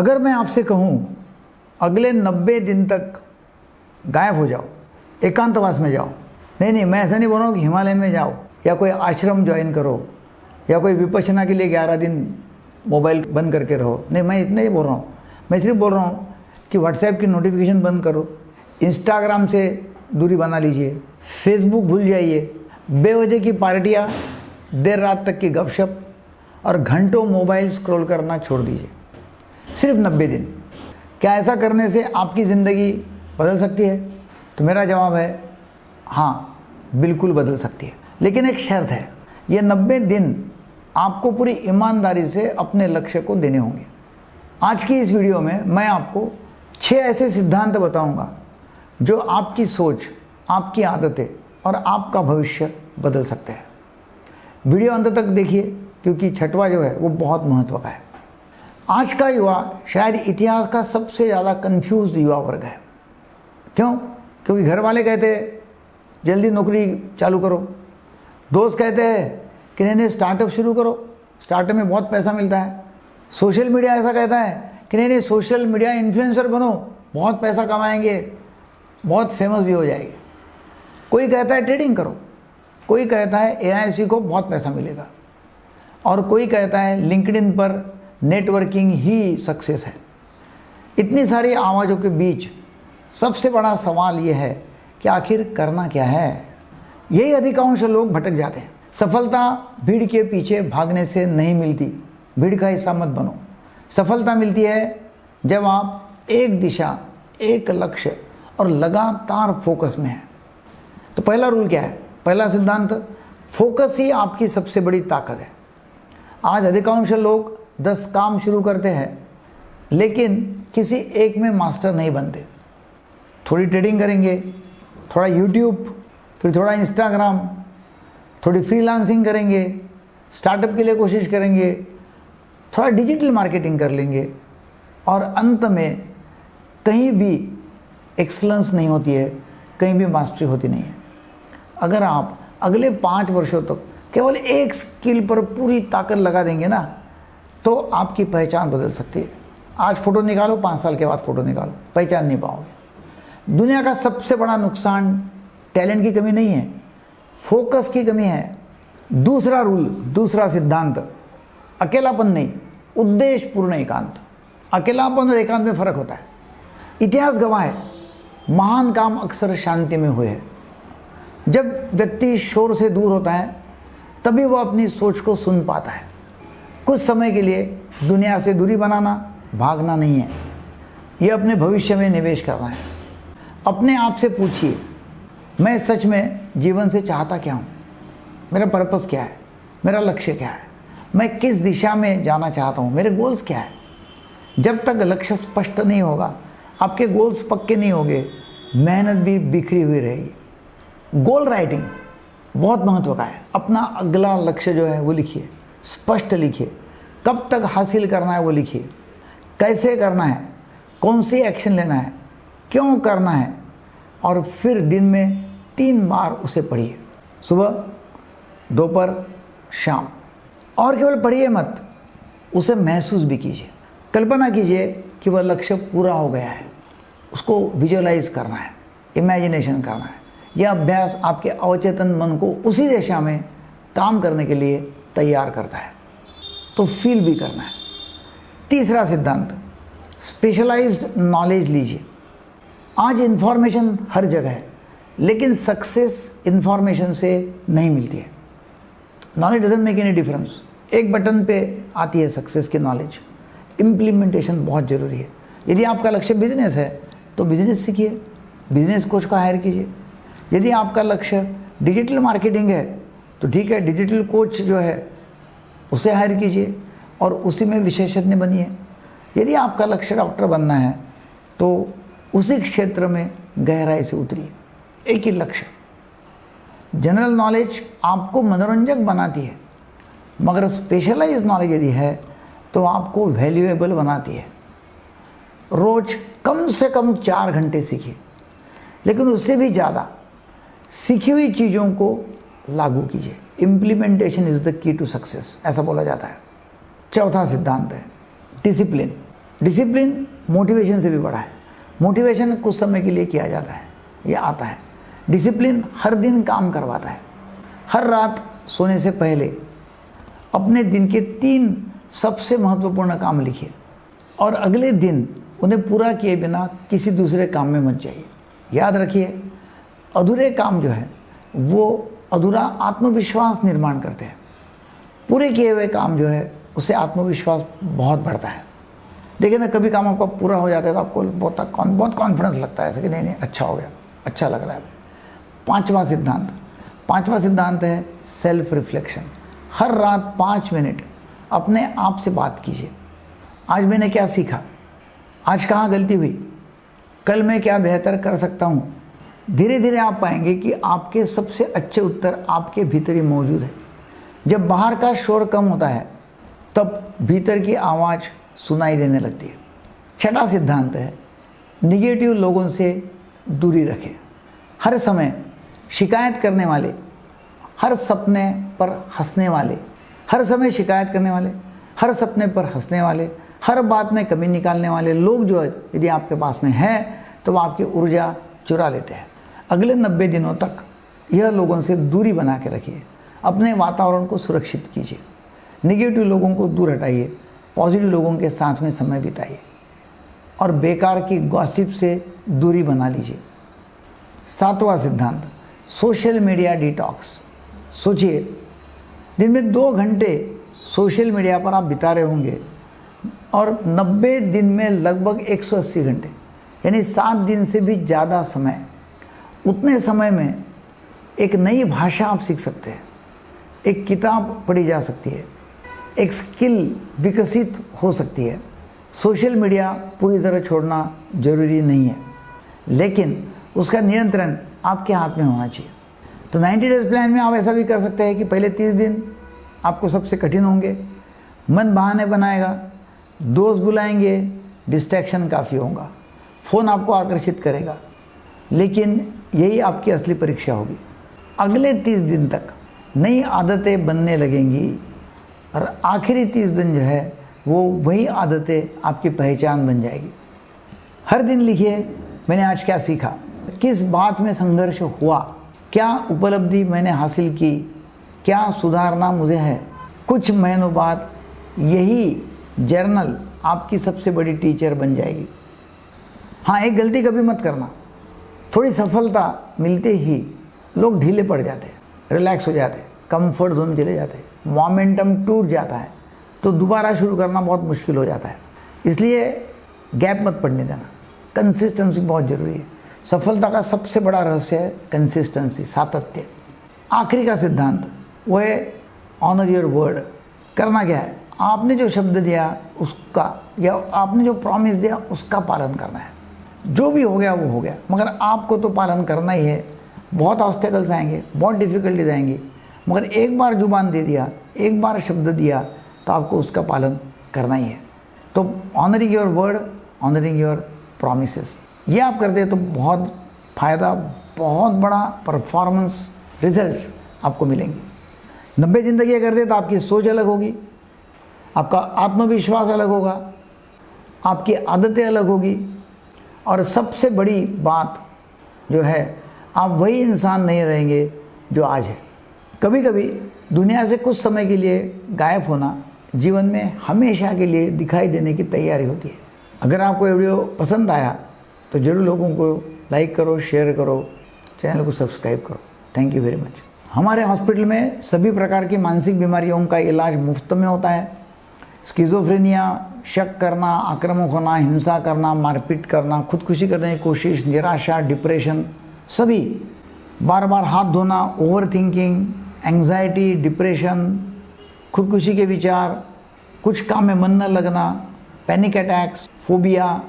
अगर मैं आपसे कहूँ अगले 90 दिन तक गायब हो जाओ, एकांतवास में जाओ, नहीं मैं ऐसा नहीं बोल रहा हूँ कि हिमालय में जाओ या कोई आश्रम ज्वाइन करो या कोई विपश्यना के लिए 11 दिन मोबाइल बंद करके रहो, नहीं मैं इतना ही बोल रहा हूँ। मैं सिर्फ बोल रहा हूँ कि व्हाट्सएप की नोटिफिकेशन बंद करो, इंस्टाग्राम से दूरी बना लीजिए, फेसबुक भूल जाइए, बेवजह की पार्टियाँ, देर रात तक की गपशप और घंटों मोबाइल स्क्रॉल करना छोड़ दीजिए। सिर्फ 90 दिन। क्या ऐसा करने से आपकी ज़िंदगी बदल सकती है? तो मेरा जवाब है हाँ, बिल्कुल बदल सकती है, लेकिन एक शर्त है, ये 90 दिन आपको पूरी ईमानदारी से अपने लक्ष्य को देने होंगे। आज की इस वीडियो में मैं आपको 6 ऐसे सिद्धांत बताऊंगा जो आपकी सोच, आपकी आदतें और आपका भविष्य बदल सकते हैं। वीडियो अंत तक देखिए क्योंकि छठवां जो है वो बहुत महत्व का है। आज का युवा शायद इतिहास का सबसे ज़्यादा कंफ्यूज्ड युवा वर्ग है। क्यों? क्योंकि घर वाले कहते हैं जल्दी नौकरी चालू करो, दोस्त कहते हैं कि नहीं स्टार्टअप शुरू करो, स्टार्टअप में बहुत पैसा मिलता है, सोशल मीडिया ऐसा कहता है कि नहीं सोशल मीडिया इन्फ्लुएंसर बनो, बहुत पैसा कमाएंगे, बहुत फेमस भी हो जाएंगे। कोई कहता है ट्रेडिंग करो, कोई कहता है AI सीखो, बहुत पैसा मिलेगा, और कोई कहता है लिंक्डइन पर नेटवर्किंग ही सक्सेस है। इतनी सारी आवाज़ों के बीच सबसे बड़ा सवाल यह है कि आखिर करना क्या है। यही अधिकांश लोग भटक जाते हैं। सफलता भीड़ के पीछे भागने से नहीं मिलती, भीड़ का हिस्सा मत बनो। सफलता मिलती है जब आप एक दिशा, एक लक्ष्य और लगातार फोकस में हैं। तो पहला रूल क्या है? पहला सिद्धांत, फोकस ही आपकी सबसे बड़ी ताकत है। आज अधिकांश लोग 10 काम शुरू करते हैं लेकिन किसी एक में मास्टर नहीं बनते। थोड़ी ट्रेडिंग करेंगे, थोड़ा YouTube, फिर थोड़ा इंस्टाग्राम, थोड़ी फ्रीलांसिंग करेंगे, स्टार्टअप के लिए कोशिश करेंगे, थोड़ा डिजिटल मार्केटिंग कर लेंगे और अंत में कहीं भी एक्सलेंस नहीं होती है, कहीं भी मास्टरी होती नहीं है। अगर आप अगले 5 वर्षों तक केवल एक स्किल पर पूरी ताकत लगा देंगे ना, तो आपकी पहचान बदल सकती है। आज फ़ोटो निकालो, 5 साल के बाद फ़ोटो निकालो, पहचान नहीं पाओगे। दुनिया का सबसे बड़ा नुकसान टैलेंट की कमी नहीं है, फोकस की कमी है। दूसरा रूल, दूसरा सिद्धांत, अकेलापन नहीं, उद्देश्यपूर्ण एकांत। अकेलापन और एकांत में फ़र्क होता है। इतिहास गवाह है, महान काम अक्सर शांति में हुए हैं। जब व्यक्ति शोर से दूर होता है तभी वो अपनी सोच को सुन पाता है। कुछ समय के लिए दुनिया से दूरी बनाना भागना नहीं है, ये अपने भविष्य में निवेश करना है। अपने आप से पूछिए, मैं सच में जीवन से चाहता क्या हूँ? मेरा पर्पस क्या है? मेरा लक्ष्य क्या है? मैं किस दिशा में जाना चाहता हूँ? मेरे गोल्स क्या है? जब तक लक्ष्य स्पष्ट नहीं होगा, आपके गोल्स पक्के नहीं होंगे, मेहनत भी बिखरी हुई रहेगी। गोल राइटिंग बहुत महत्व का है। अपना अगला लक्ष्य जो है वो लिखिए, स्पष्ट लिखिए। कब तक हासिल करना है वो लिखिए, कैसे करना है, कौन सी एक्शन लेना है, क्यों करना है, और फिर दिन में 3 बार उसे पढ़िए, सुबह, दोपहर, शाम। और केवल पढ़िए मत, उसे महसूस भी कीजिए। कल्पना कीजिए कि वह लक्ष्य पूरा हो गया है, उसको विजुअलाइज करना है, इमेजिनेशन करना है। यह अभ्यास आपके अवचेतन मन को उसी दिशा में काम करने के लिए तैयार करता है। तो फील भी करना है। तीसरा सिद्धांत, स्पेशलाइज्ड नॉलेज लीजिए। आज इन्फॉर्मेशन हर जगह है, लेकिन सक्सेस इन्फॉर्मेशन से नहीं मिलती है। Knowledge doesn't make any difference. एक बटन पे आती है सक्सेस की नॉलेज। इम्प्लीमेंटेशन बहुत ज़रूरी है। यदि आपका लक्ष्य बिजनेस है तो बिजनेस सीखिए, बिजनेस कोच को हायर कीजिए। यदि आपका लक्ष्य डिजिटल मार्केटिंग है तो ठीक है, डिजिटल कोच जो है उसे हायर कीजिए और उसी में विशेषज्ञ बनिए। यदि आपका लक्ष्य डॉक्टर बनना है तो उसी क्षेत्र में गहराई से उतरिए। एक ही लक्ष्य। जनरल नॉलेज आपको मनोरंजक बनाती है, मगर स्पेशलाइज्ड नॉलेज यदि है तो आपको वैल्यूएबल बनाती है। रोज कम से कम 4 घंटे सीखिए, लेकिन उससे भी ज़्यादा सीखी हुई चीज़ों को लागू कीजिए। Implementation is the key to success, ऐसा बोला जाता है। चौथा सिद्धांत है डिसिप्लिन। डिसिप्लिन मोटिवेशन से भी बड़ा है। मोटिवेशन कुछ समय के लिए किया जाता है, ये आता है। डिसिप्लिन हर दिन काम करवाता है। हर रात सोने से पहले अपने दिन के 3 सबसे महत्वपूर्ण काम लिखिए और अगले दिन उन्हें पूरा किए बिना किसी दूसरे काम में मत जाइए। याद रखिए, अधूरे काम जो है वो अधूरा आत्मविश्वास निर्माण करते हैं। पूरे किए हुए काम जो है उससे आत्मविश्वास बहुत बढ़ता है। देखिए ना, कभी काम आपका पूरा हो जाता है तो आपको बहुत कॉन्फिडेंस लगता है ऐसा कि नहीं अच्छा हो गया, अच्छा लग रहा है। पांचवा सिद्धांत है सेल्फ रिफ्लेक्शन। हर रात 5 मिनट अपने आप से बात कीजिए। आज मैंने क्या सीखा, आज कहाँ गलती हुई, कल मैं क्या बेहतर कर सकता हूँ। धीरे धीरे आप पाएंगे कि आपके सबसे अच्छे उत्तर आपके भीतर ही मौजूद है। जब बाहर का शोर कम होता है तब भीतर की आवाज़ सुनाई देने लगती है। 6वां सिद्धांत है निगेटिव लोगों से दूरी रखें। हर समय शिकायत करने वाले, हर सपने पर हंसने वाले, हर समय शिकायत करने वाले, हर सपने पर हंसने वाले, हर बात में कमी निकालने वाले लोग जो यदि आपके पास में हैं तो वो आपकी ऊर्जा चुरा लेते हैं। अगले 90 दिनों तक यह लोगों से दूरी बना के रखिए। अपने वातावरण को सुरक्षित कीजिए। निगेटिव लोगों को दूर हटाइए, पॉजिटिव लोगों के साथ में समय बिताइए और बेकार की गॉसिप से दूरी बना लीजिए। 7वां सिद्धांत सोशल मीडिया डिटॉक्स। सोचिए, दिन में 2 घंटे सोशल मीडिया पर आप बिता रहे होंगे और 90 दिन में लगभग 180 घंटे, यानी 7 दिन से भी ज़्यादा समय। उतने समय में एक नई भाषा आप सीख सकते हैं, एक किताब पढ़ी जा सकती है, एक स्किल विकसित हो सकती है। सोशल मीडिया पूरी तरह छोड़ना जरूरी नहीं है, लेकिन उसका नियंत्रण आपके हाथ में होना चाहिए। तो 90 डेज प्लान में आप ऐसा भी कर सकते हैं कि पहले 30 दिन आपको सबसे कठिन होंगे, मन बहाने बनाएगा, दोस्त बुलाएंगे, डिस्ट्रैक्शन काफ़ी होगा, फ़ोन आपको आकर्षित करेगा, लेकिन यही आपकी असली परीक्षा होगी। अगले 30 दिन तक नई आदतें बनने लगेंगी और आखिरी 30 दिन जो है वो वही आदतें आपकी पहचान बन जाएगी। हर दिन लिखिए, मैंने आज क्या सीखा, किस बात में संघर्ष हुआ, क्या उपलब्धि मैंने हासिल की, क्या सुधारना मुझे है। कुछ महीनों बाद यही जर्नल आपकी सबसे बड़ी टीचर बन जाएगी। हाँ, एक गलती कभी मत करना। थोड़ी सफलता मिलते ही लोग ढीले पड़ जाते हैं, रिलैक्स हो जाते हैं, कंफर्ट जोन चले जाते हैं, मोमेंटम टूट जाता है, तो दोबारा शुरू करना बहुत मुश्किल हो जाता है। इसलिए गैप मत पड़ने देना। कंसिस्टेंसी बहुत ज़रूरी है। सफलता का सबसे बड़ा रहस्य है कंसिस्टेंसी, सातत्य। आखिरी का सिद्धांत वो है ऑनर योर वर्ड। करना क्या है, आपने जो शब्द दिया उसका, या आपने जो प्रॉमिस दिया उसका पालन करना है। जो भी हो गया वो हो गया, मगर आपको तो पालन करना ही है। बहुत ऑब्स्टेकल्स आएंगे, बहुत डिफ़िकल्टीज आएंगी, मगर एक बार जुबान दे दिया, एक बार शब्द दिया तो आपको उसका पालन करना ही है। तो honouring your word, honouring your promises, ये आप करते हैं तो बहुत फ़ायदा, बहुत बड़ा परफॉर्मेंस रिजल्ट्स आपको मिलेंगे। 90 दिन तक ये करते तो आपकी सोच अलग होगी, आपका आत्मविश्वास अलग होगा, आपकी आदतें अलग होगी, और सबसे बड़ी बात जो है, आप वही इंसान नहीं रहेंगे जो आज है। कभी कभी दुनिया से कुछ समय के लिए गायब होना जीवन में हमेशा के लिए दिखाई देने की तैयारी होती है। अगर आपको ये वीडियो पसंद आया तो ज़रूर लोगों को लाइक करो, शेयर करो, चैनल को सब्सक्राइब करो। Thank you very much. हमारे हॉस्पिटल में सभी प्रकार की मानसिक बीमारियों का इलाज मुफ्त में होता है। स्किज़ोफ्रेनिया, शक करना, आक्रामक होना, हिंसा करना, मारपीट करना, खुदकुशी करने की कोशिश, निराशा, डिप्रेशन, सभी, बार बार हाथ धोना, ओवर थिंकिंग, एंग्जाइटी, डिप्रेशन, खुदकुशी के विचार, कुछ काम में मन न लगना, पैनिक अटैक्स, फोबिया,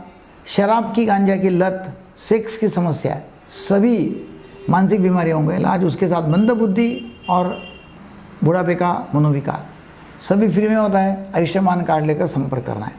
शराब की, गांजा की लत, सेक्स की समस्या, सभी मानसिक बीमारियों का इलाज, उसके साथ मंदबुद्धि और बुढ़ापे का मनोविकार, सभी फ्री में होता है। आयुष्मान कार्ड लेकर संपर्क करना है।